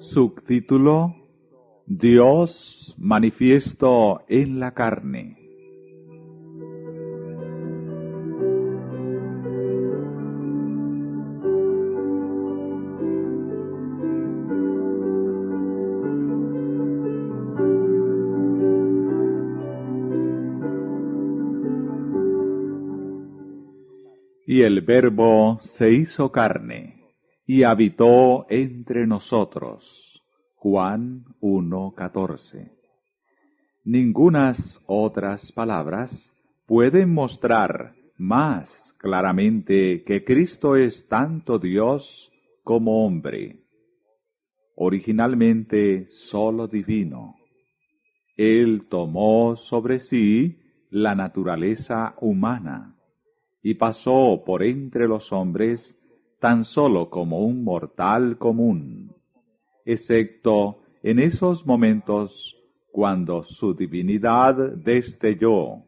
Subtítulo: Dios manifiesto en la carne. Y el Verbo se hizo carne, y habitó entre nosotros. Juan 1:14. Ningunas otras palabras pueden mostrar más claramente que Cristo es tanto Dios como hombre. Originalmente solo divino, Él tomó sobre sí la naturaleza humana y pasó por entre los hombres tan solo como un mortal común, excepto en esos momentos cuando su divinidad destelló,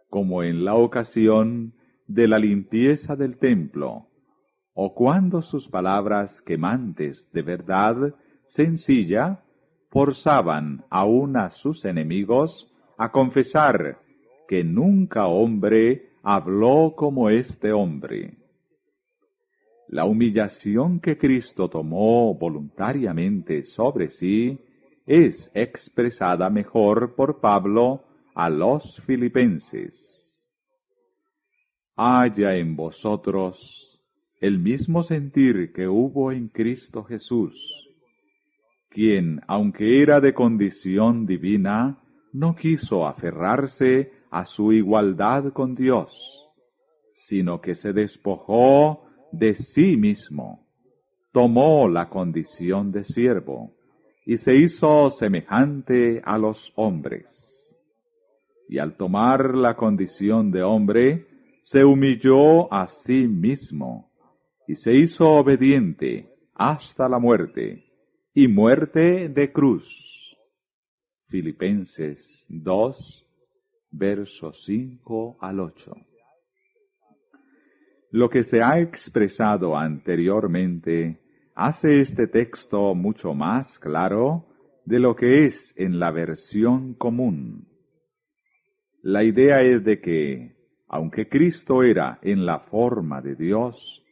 como en la ocasión de la limpieza del templo, o cuando sus palabras quemantes de verdad sencilla forzaban aún a sus enemigos a confesar que nunca hombre habló como este hombre. La humillación que Cristo tomó voluntariamente sobre sí es expresada mejor por Pablo a los filipenses. Haya en vosotros el mismo sentir que hubo en Cristo Jesús, quien, aunque era de condición divina, no quiso aferrarse a su igualdad con Dios, sino que se despojó de sí mismo, tomó la condición de siervo, y se hizo semejante a los hombres. Y al tomar la condición de hombre, se humilló a sí mismo, y se hizo obediente hasta la muerte, y muerte de cruz. Filipenses 2, versos 5 al 8. Lo que se ha expresado anteriormente hace este texto mucho más claro de lo que es en la versión común. La idea es de que, aunque Cristo era en la forma de Dios,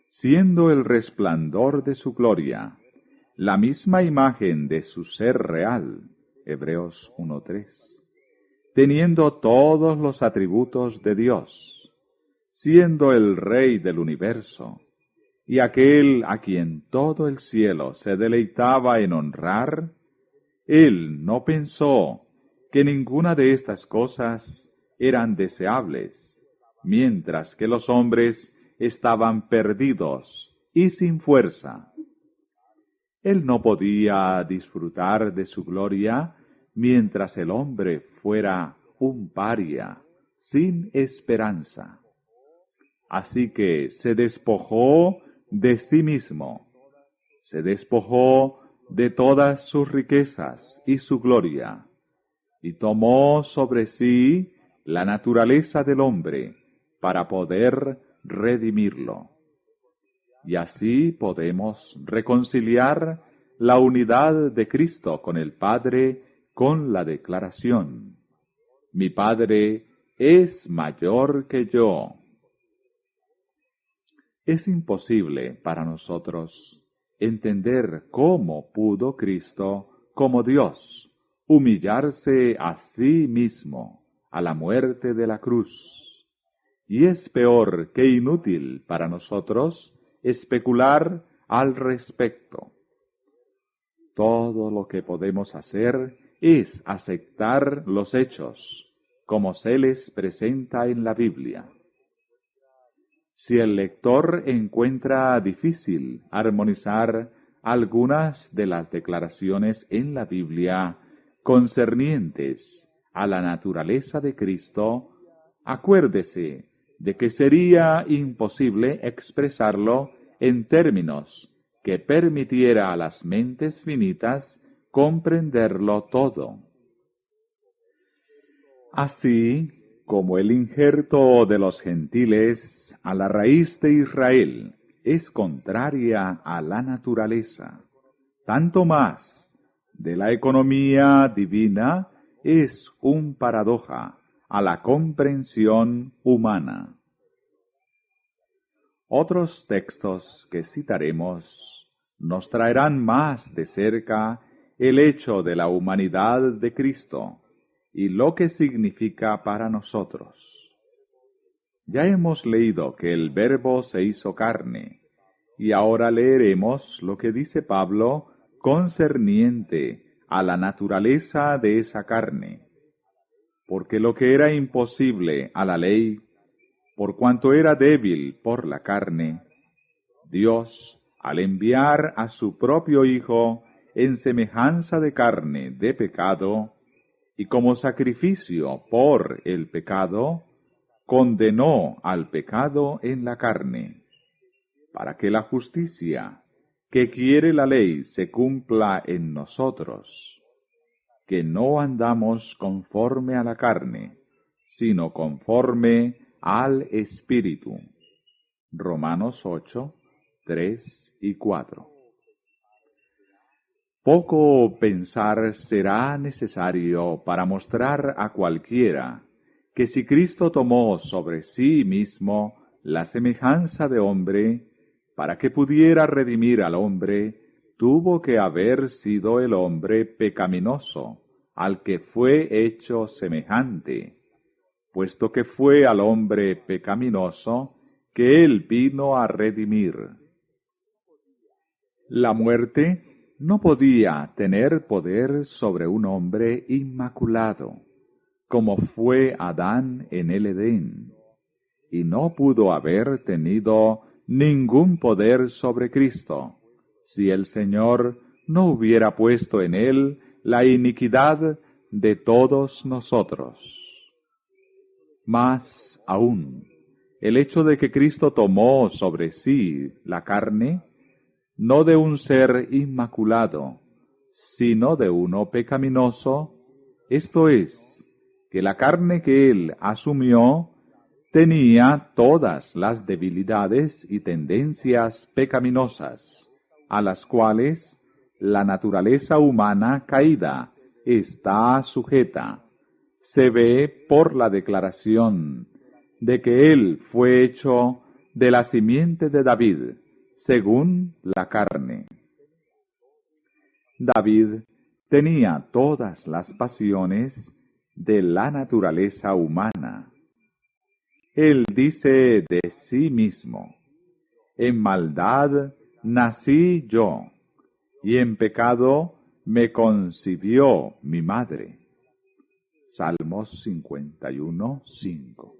siendo el resplandor de su gloria, la misma imagen de su ser real, Hebreos 1:3, teniendo todos los atributos de Dios, siendo el Rey del universo, y aquel a quien todo el cielo se deleitaba en honrar, Él no pensó que ninguna de estas cosas eran deseables, mientras que los hombres estaban perdidos y sin fuerza. Él no podía disfrutar de su gloria mientras el hombre fuera un paria, sin esperanza. Así que se despojó de sí mismo, se despojó de todas sus riquezas y su gloria, y tomó sobre sí la naturaleza del hombre para poder redimirlo. Y así podemos reconciliar la unidad de Cristo con el Padre con la declaración: mi Padre es mayor que yo. Es imposible para nosotros entender cómo pudo Cristo, como Dios, humillarse a sí mismo a la muerte de la cruz. Y es peor que inútil para nosotros especular al respecto. Todo lo que podemos hacer es aceptar los hechos, como se les presenta en la Biblia. Si el lector encuentra difícil armonizar algunas de las declaraciones en la Biblia concernientes a la naturaleza de Cristo, acuérdese de que sería imposible expresarlo en términos que permitiera a las mentes finitas comprenderlo todo. Así como el injerto de los gentiles a la raíz de Israel es contraria a la naturaleza, Tanto más de la economía divina es un paradoja a la comprensión humana. Otros textos que citaremos nos traerán más de cerca el hecho de la humanidad de Cristo y lo que significa para nosotros. Ya hemos leído que el Verbo se hizo carne, y ahora leeremos lo que dice Pablo concerniente a la naturaleza de esa carne. Porque lo que era imposible a la ley, por cuanto era débil por la carne, Dios, al enviar a su propio Hijo en semejanza de carne de pecado, y como sacrificio por el pecado, condenó al pecado en la carne, para que la justicia que quiere la ley se cumpla en nosotros, que no andamos conforme a la carne, sino conforme al Espíritu. Romanos 8, 3 y 4. Poco pensar será necesario para mostrar a cualquiera que si Cristo tomó sobre sí mismo la semejanza de hombre, para que pudiera redimir al hombre, tuvo que haber sido el hombre pecaminoso, al que fue hecho semejante, puesto que fue al hombre pecaminoso que él vino a redimir. La muerte no podía tener poder sobre un hombre inmaculado, como fue Adán en el Edén, y no pudo haber tenido ningún poder sobre Cristo, si el Señor no hubiera puesto en él la iniquidad de todos nosotros. Más aún, el hecho de que Cristo tomó sobre sí la carne, no de un ser inmaculado, sino de uno pecaminoso, esto es, que la carne que él asumió tenía todas las debilidades y tendencias pecaminosas, a las cuales la naturaleza humana caída está sujeta. Se ve por la declaración de que él fue hecho de la simiente de David, según la carne. David tenía todas las pasiones de la naturaleza humana. Él dice de sí mismo: en maldad nací yo, y en pecado me concibió mi madre. Salmos 51, 5.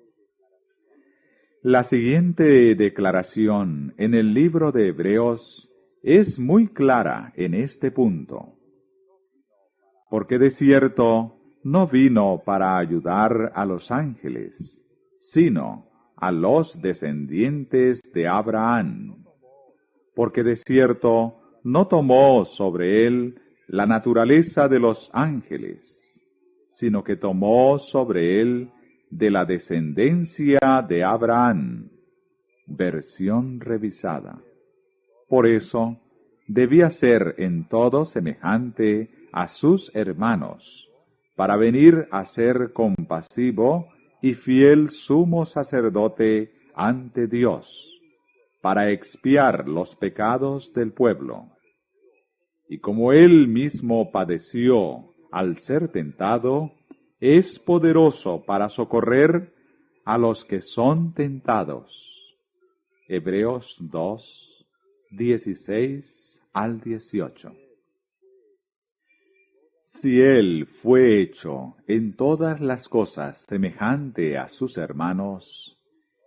La siguiente declaración en el libro de Hebreos es muy clara en este punto. Porque de cierto no vino para ayudar a los ángeles, sino a los descendientes de Abraham. Porque de cierto no tomó sobre él la naturaleza de los ángeles, sino que tomó sobre él de la descendencia de Abraham. Versión revisada. Por eso, debía ser en todo semejante a sus hermanos, para venir a ser compasivo y fiel sumo sacerdote ante Dios, para expiar los pecados del pueblo. Y como él mismo padeció al ser tentado, es poderoso para socorrer a los que son tentados. Hebreos 2, 16 al 18. Si él fue hecho en todas las cosas semejante a sus hermanos,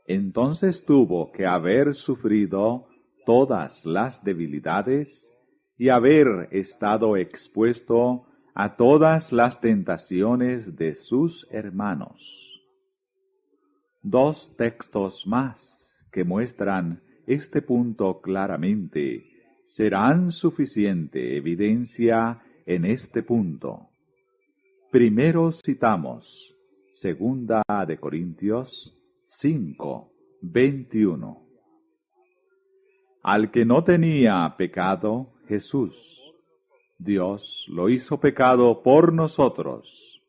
entonces tuvo que haber sufrido todas las debilidades y haber estado expuesto a todas las tentaciones de sus hermanos. Dos textos más que muestran este punto claramente serán suficiente evidencia en este punto. Primero citamos 2 de Corintios 5, 21. Al que no tenía pecado, Jesús, Dios lo hizo pecado por nosotros,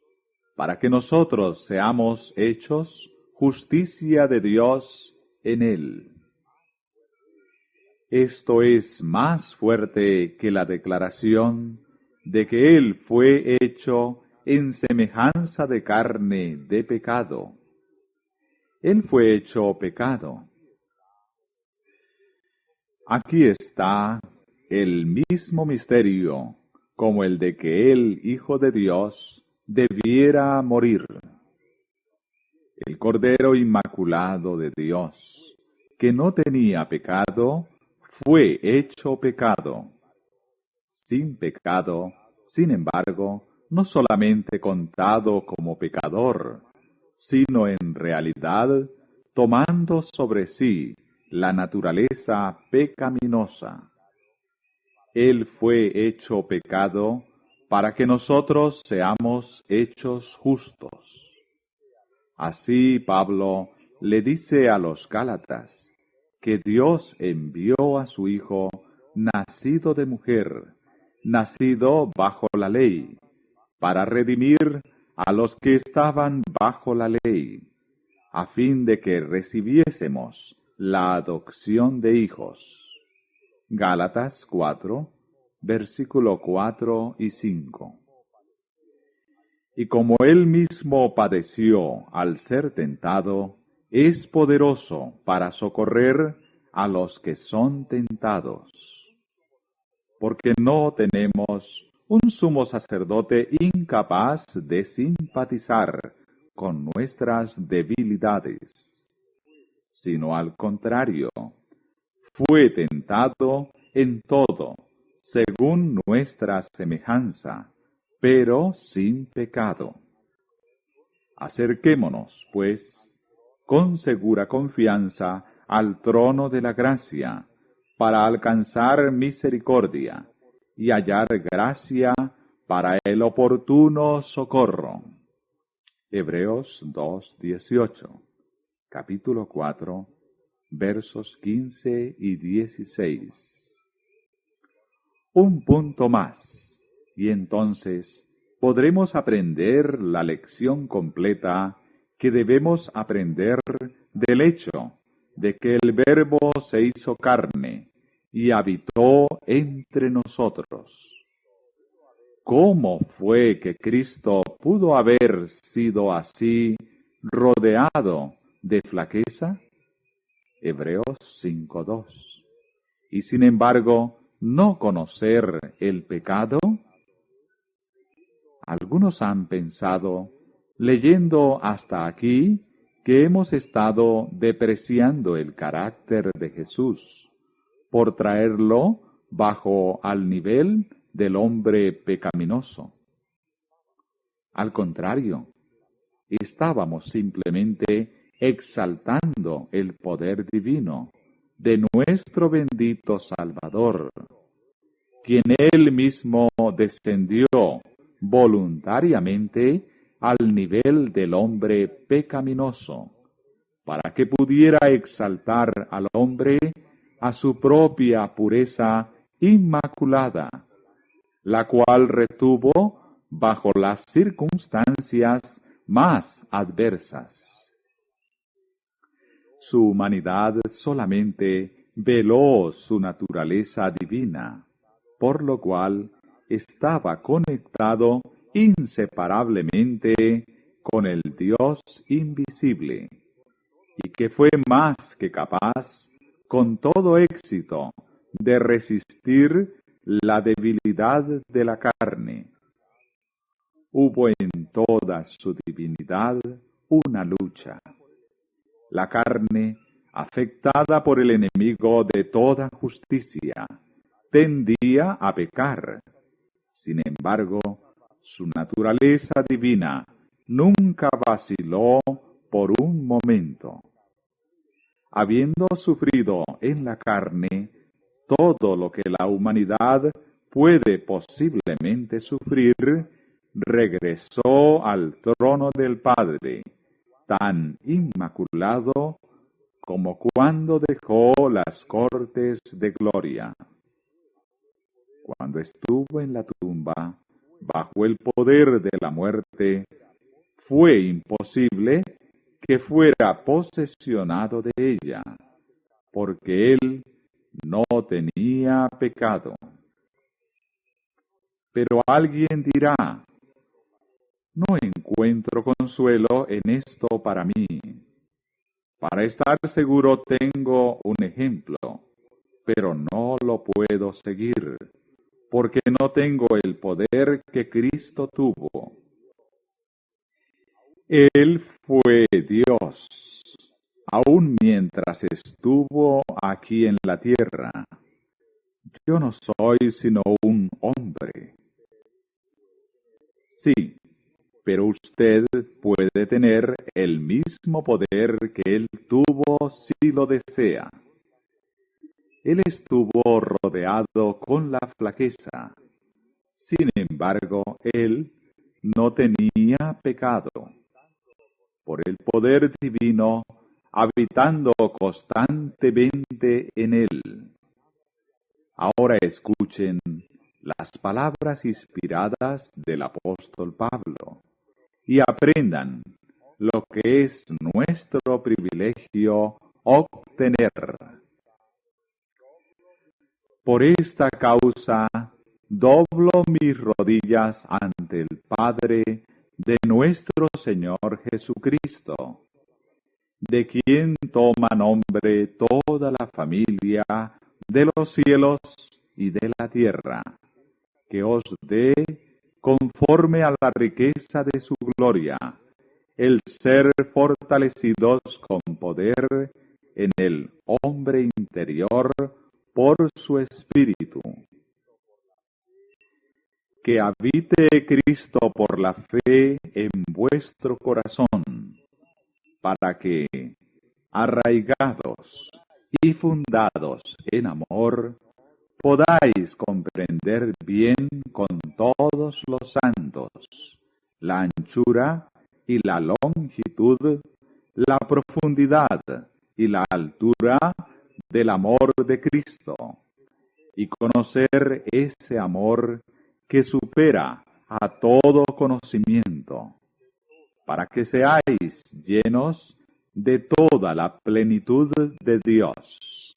para que nosotros seamos hechos justicia de Dios en él. Esto es más fuerte que la declaración de que él fue hecho en semejanza de carne de pecado. Él fue hecho pecado. Aquí está el mismo misterio, como el de que el Hijo de Dios debiera morir. El Cordero Inmaculado de Dios, que no tenía pecado, fue hecho pecado. Sin pecado, sin embargo, no solamente contado como pecador, sino en realidad tomando sobre sí la naturaleza pecaminosa. Él fue hecho pecado para que nosotros seamos hechos justos. Así Pablo le dice a los Gálatas que Dios envió a su Hijo nacido de mujer, nacido bajo la ley, para redimir a los que estaban bajo la ley, a fin de que recibiésemos la adopción de hijos. Gálatas 4, versículo 4 y 5. Y como él mismo padeció al ser tentado, es poderoso para socorrer a los que son tentados. Porque no tenemos un sumo sacerdote incapaz de simpatizar con nuestras debilidades, sino al contrario, fue tentado en todo, según nuestra semejanza, pero sin pecado. Acerquémonos, pues, con segura confianza al trono de la gracia, para alcanzar misericordia y hallar gracia para el oportuno socorro. Hebreos 2:18, capítulo 4, versos 15 y 16. Un punto más, y entonces podremos aprender la lección completa que debemos aprender del hecho de que el Verbo se hizo carne y habitó entre nosotros. ¿Cómo fue que Cristo pudo haber sido así rodeado de flaqueza? Hebreos 5:2. Y sin embargo, ¿no conocer el pecado? Algunos han pensado, leyendo hasta aquí, que hemos estado depreciando el carácter de Jesús por traerlo bajo al nivel del hombre pecaminoso. Al contrario, estábamos simplemente exaltando el poder divino de nuestro bendito Salvador, quien él mismo descendió voluntariamente al nivel del hombre pecaminoso, para que pudiera exaltar al hombre a su propia pureza inmaculada, la cual retuvo bajo las circunstancias más adversas. Su humanidad solamente veló su naturaleza divina, por lo cual estaba conectado inseparablemente con el Dios invisible, y que fue más que capaz, con todo éxito, de resistir la debilidad de la carne. Hubo en toda su divinidad una lucha. La carne, afectada por el enemigo de toda justicia, tendía a pecar. Sin embargo, su naturaleza divina nunca vaciló por un momento. Habiendo sufrido en la carne todo lo que la humanidad puede posiblemente sufrir, regresó al trono del Padre, tan inmaculado como cuando dejó las cortes de gloria. cuando estuvo en la tumba, bajo el poder de la muerte, fue imposible que fuera posesionado de ella, porque él no tenía pecado. Pero alguien dirá, no encuentro consuelo en esto para mí. Para estar seguro tengo un ejemplo, pero no lo puedo seguir, porque no tengo el poder que Cristo tuvo. Él fue Dios, aun mientras estuvo aquí en la tierra. Yo no soy sino un hombre. Sí, pero usted puede tener el mismo poder que él tuvo si lo desea. Él estuvo rodeado con la flaqueza. Sin embargo, él no tenía pecado. Por el poder divino, habitando constantemente en él. Ahora escuchen las palabras inspiradas del apóstol Pablo y aprendan lo que es nuestro privilegio obtener. Por esta causa, doblo mis rodillas ante el Padre de nuestro Señor Jesucristo, de quien toma nombre toda la familia de los cielos y de la tierra, que os dé, conforme a la riqueza de su gloria, el ser fortalecidos con poder en el hombre interior por su Espíritu. Que habite Cristo por la fe en vuestro corazón, para que, arraigados y fundados en amor, podáis comprender bien con todos los santos la anchura y la longitud, la profundidad y la altura del amor de Cristo, y conocer ese amor que supera a todo conocimiento, para que seáis llenos de toda la plenitud de Dios.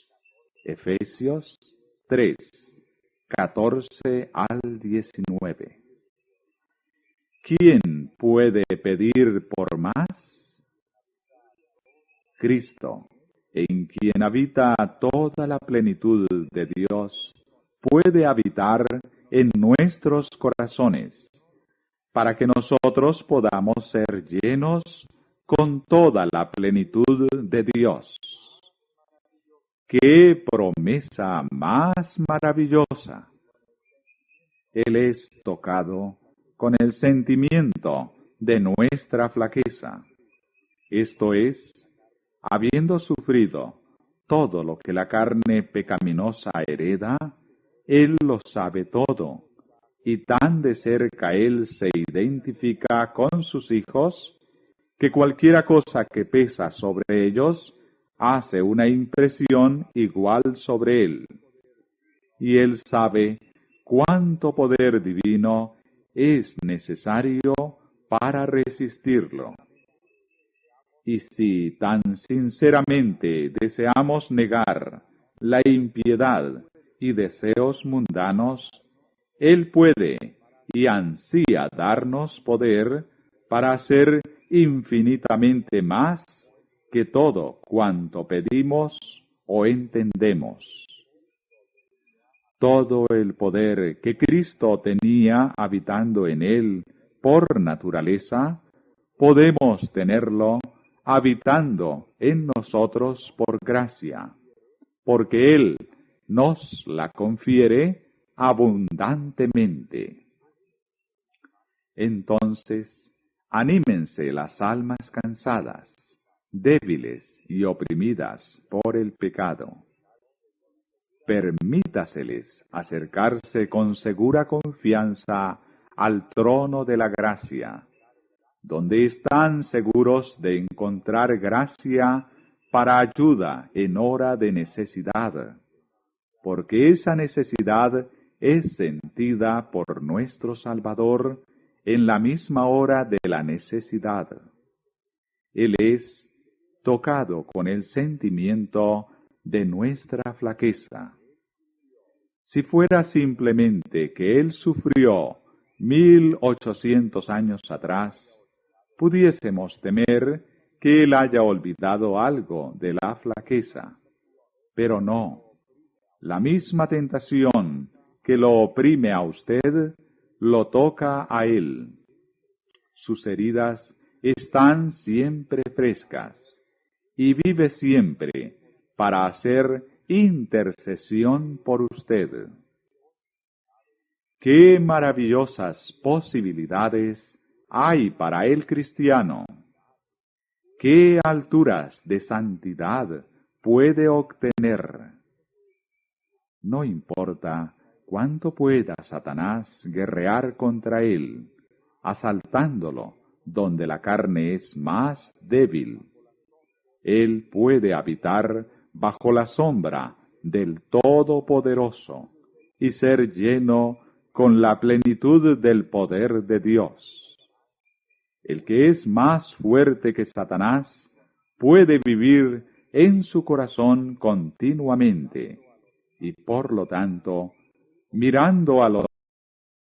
Efesios 3, 14 al 19. ¿Quién puede pedir por más? Cristo, en quien habita toda la plenitud de Dios, puede habitar en nuestros corazones, para que nosotros podamos ser llenos con toda la plenitud de Dios. ¡Qué promesa más maravillosa! Él es tocado con el sentimiento de nuestra flaqueza. Esto es, habiendo sufrido todo lo que la carne pecaminosa hereda, Él lo sabe todo, y tan de cerca Él se identifica con sus hijos, que cualquiera cosa que pesa sobre ellos hace una impresión igual sobre Él. Y Él sabe cuánto poder divino es necesario para resistirlo. Y si tan sinceramente deseamos negar la impiedad y deseos mundanos, Él puede y ansía darnos poder para hacer infinitamente más que todo cuanto pedimos o entendemos. Todo el poder que Cristo tenía habitando en Él por naturaleza, podemos tenerlo habitando en nosotros por gracia, porque Él nos la confiere abundantemente. Entonces, anímense las almas cansadas, débiles y oprimidas por el pecado. Permítaseles acercarse con segura confianza al trono de la gracia, donde están seguros de encontrar gracia para ayuda en hora de necesidad, porque esa necesidad es sentida por nuestro Salvador en la misma hora de la necesidad. Él es tocado con el sentimiento de nuestra flaqueza. Si fuera simplemente que Él sufrió 1800 años atrás, pudiésemos temer que Él haya olvidado algo de la flaqueza. Pero no. La misma tentación que lo oprime a usted, lo toca a Él. Sus heridas están siempre frescas y vive siempre para hacer intercesión por usted. ¡Qué maravillosas posibilidades hay para el cristiano! ¿Qué alturas de santidad puede obtener? No importa cuánto pueda Satanás guerrear contra él, asaltándolo donde la carne es más débil. Él puede habitar bajo la sombra del Todopoderoso y ser lleno con la plenitud del poder de Dios. El que es más fuerte que Satanás puede vivir en su corazón continuamente y por lo tanto, mirando a los